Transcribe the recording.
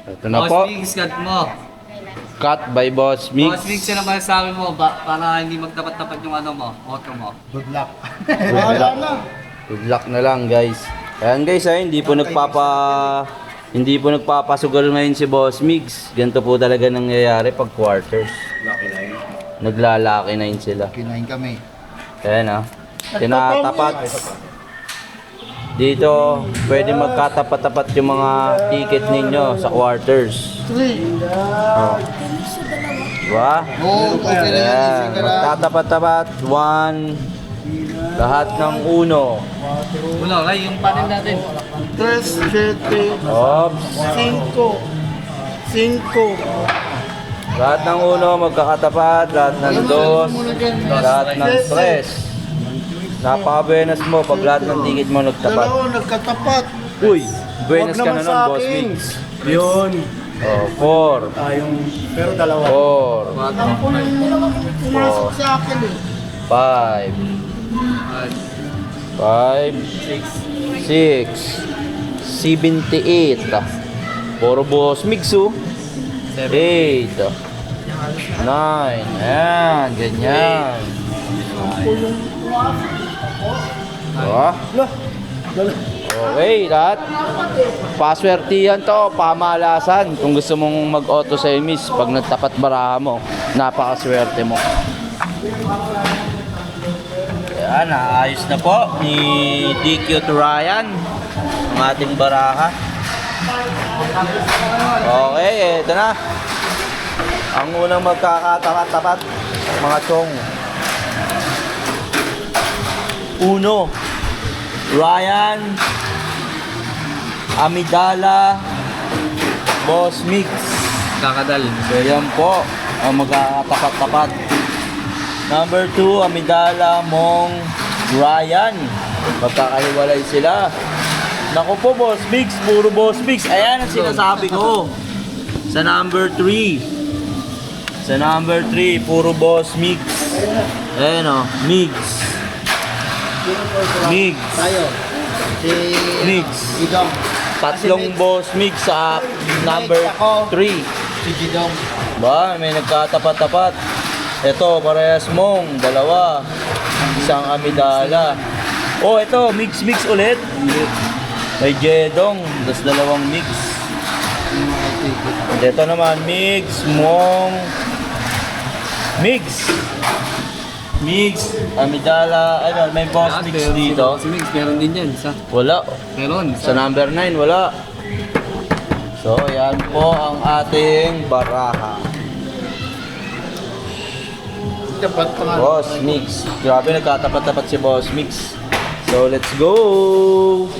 Ito na po. Boss Mix, cut mo. Cut by Boss Mix. Boss Mix, yan ang masasabi mo para hindi magtapat-tapat yung ano mo, auto mo. Good luck. Wala na. Good luck na lang guys. Ayan guys, hindi po nagpapasugal ngayon si Boss Mix. Ganito po talaga nangyayari pag quarters. Lucky na yun. Naglalaki na yun sila. Kinain kami. Ayan tinatapat. Dito, pwede magkatapat-tapat yung mga ticket ninyo sa quarters. Oh. Diba? Oo, okay na yan. Ayan, magtatapat-tapat. 1. Lahat ng uno. Uno, Ray, yung panel natin. 3, 7, Oops. 5. 5. Lahat ng uno magkakatapat. Lahat ng dos. Lahat ng tres. Napaka-buenas mo pag lahat ng ticket mo nagtapat. Dalawa, nagkatapat. Uy, buenas ka na nun, Boss akin. Mix. Yun. Oh, 4. Pero dalawa. 4. Ang pulang pumasok sa akin eh. 5. 5. 6. 78. Puro Boss Mix, 8. 9. Ayan, ganyan. Diba? Okay, lahat. Paswertihan to, pamalasan. Kung gusto mong mag-auto sa emis, pag nagtapat baraha mo, napakaswerte mo. Ayan, naayos na po ni DQ to Ryan ang ating baraha. Okay, ito na. Ang unang magkakatapat-tapat, mga chong. 1. Ryan Amidala Boss Mix. Kakadal. So yan po ang magkakatapat-tapat. Number 2, Amidala Mong Ryan. Magkakahiwalay sila. Naku po, Boss Mix, puro Boss Mix. Ayan ang sinasabi ko. Sa number 3. Sa number 3, puro Boss Mix. Ayan o, Mix. Mix. Tayo. Si Mix. Gidong. Tatlong Boss Mix sa number 3. Si Gidong. Ba, may nagkatapat-tapat. Ito, parehas mong, dalawa. Isang Amidala. Oh, ito, mix ulit. May Jedong, tas dalawang mix. Ito naman, mix, mong, mix. Mix, Amidala, ano, may Boss Mix dito. Si Mix, meron din yan. Wala. Meron. Sa number 9, wala. So, yan po ang ating baraha. Dapat pa nga. Boss Mix. Grabe, nagkatapat-tapat si Boss Mix. So, let's go!